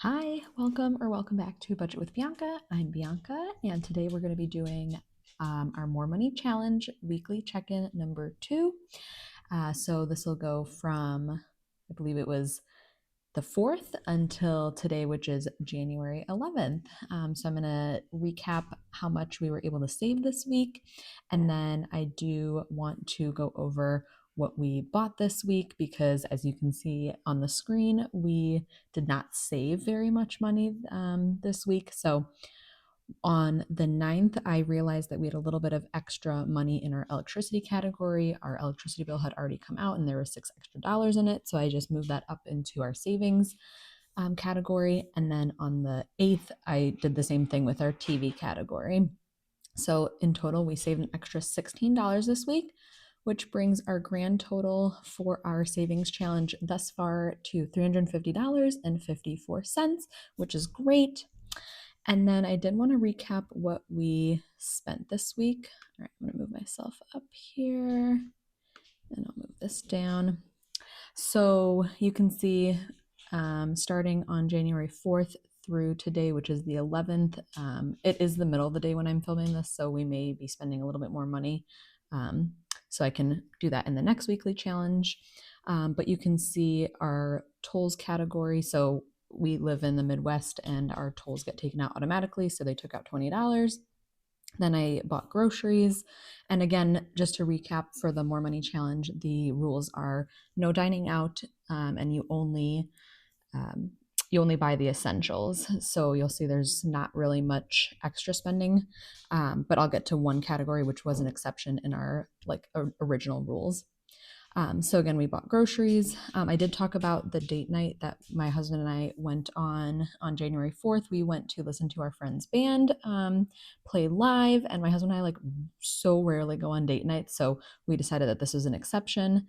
Hi, welcome back to Budget with Bianca. I'm Bianca, and today we're going to be doing our More Money Challenge weekly check-in number 2. So this will go from, I believe it was the 4th until today, which is January 11th. So I'm going to recap how much we were able to save this week, and then I do want to go over what we bought this week because, as you can see on the screen, we did not save very much money this week. So on the 9th, I realized that we had a little bit of extra money in our electricity category. Our electricity bill had already come out and there was $6 extra in it. So I just moved that up into our savings category. And then on the 8th, I did the same thing with our TV category. So in total, we saved an extra $16 this week, which brings our grand total for our savings challenge thus far to $350.54, which is great. And then I did want to recap what we spent this week. All right, I'm going to move myself up here and I'll move this down. So you can see starting on January 4th through today, which is the 11th, it is the middle of the day when I'm filming this, so we may be spending a little bit more money. So I can do that in the next weekly challenge. But you can see our tolls category. So we live in the Midwest and our tolls get taken out automatically. So they took out $20. Then I bought groceries. And again, just to recap for the More Money Challenge, the rules are no dining out, and you only buy the essentials. So you'll see there's not really much extra spending, but I'll get to one category, which was an exception in our original rules. So again, we bought groceries. I did talk about the date night that my husband and I went on January 4th. We went to listen to our friend's band play live, and my husband and I so rarely go on date nights, so we decided that this was an exception.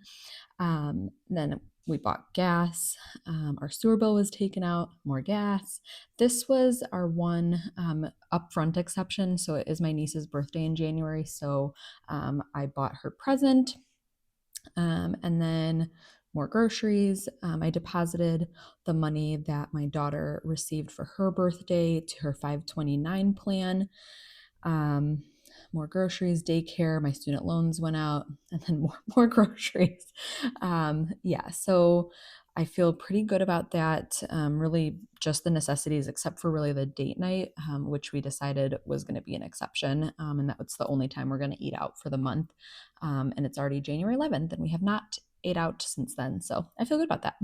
Then we bought gas. Our sewer bill was taken out, more gas. This was our one upfront exception. So it is my niece's birthday in January, so I bought her present. And then more groceries. I deposited the money that my daughter received for her birthday to her 529 plan. More groceries, daycare, my student loans went out, and then more groceries. So I feel pretty good about that. Really just the necessities, except for really the date night, which we decided was going to be an exception. And that's the only time we're going to eat out for the month. And it's already January 11th, and we have not ate out since then. So I feel good about that.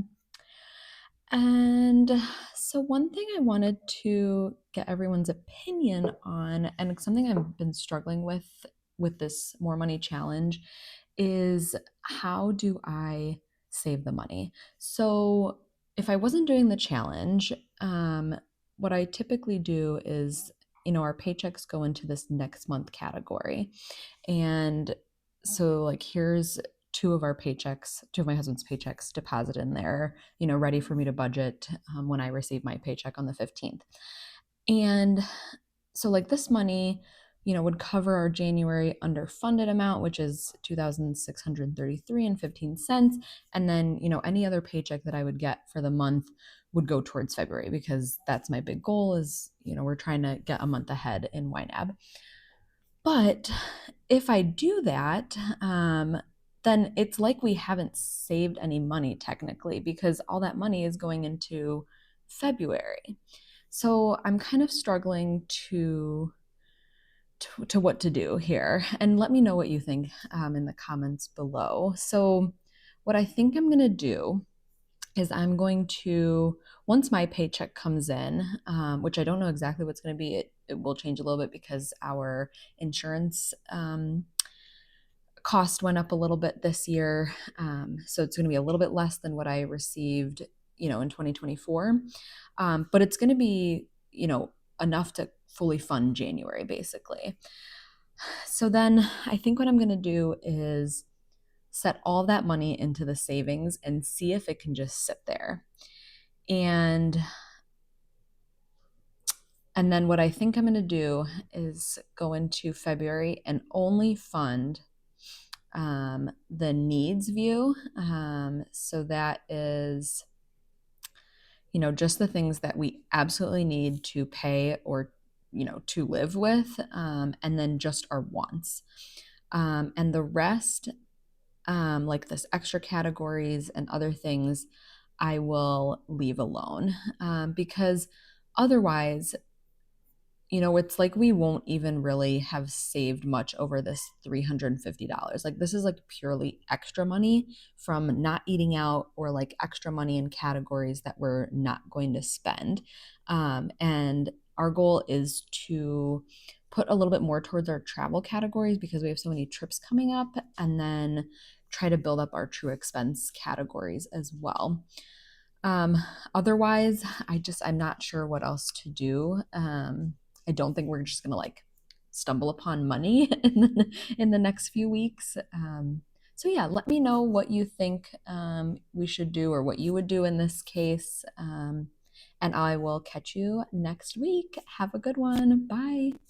And so one thing I wanted to get everyone's opinion on, and something I've been struggling with this More Money Challenge, is how do I save the money? So if I wasn't doing the challenge, what I typically do is, our paychecks go into this next month category. And so here's two of my husband's paychecks deposited in there, ready for me to budget when I receive my paycheck on the 15th. And so this money, would cover our January underfunded amount, which is $2,633.15. And then, any other paycheck that I would get for the month would go towards February, because that's my big goal is, we're trying to get a month ahead in YNAB. But if I do that, then it's like we haven't saved any money technically, because all that money is going into February. So I'm kind of struggling to what to do here. And let me know what you think in the comments below. So what I think I'm going to do is I'm going to, once my paycheck comes in, which I don't know exactly what's going to be, it will change a little bit because our insurance cost went up a little bit this year. So it's going to be a little bit less than what I received, in 2024. But it's going to be, enough to fully fund January, basically. So then I think what I'm going to do is set all that money into the savings and see if it can just sit there. And then what I think I'm going to do is go into February and only fund the needs view. So that is, just the things that we absolutely need to pay or, to live with, and then just our wants. And the rest, like this extra categories and other things, I will leave alone, because otherwise, it's like we won't even really have saved much over this $350. Like, this is like purely extra money from not eating out, or like extra money in categories that we're not going to spend. And our goal is to put a little bit more towards our travel categories because we have so many trips coming up, and then try to build up our true expense categories as well. Um, Otherwise, I'm not sure what else to do. I don't think we're just gonna like stumble upon money in the next few weeks. So yeah, let me know what you think we should do, or what you would do in this case. And I will catch you next week. Have a good one. Bye.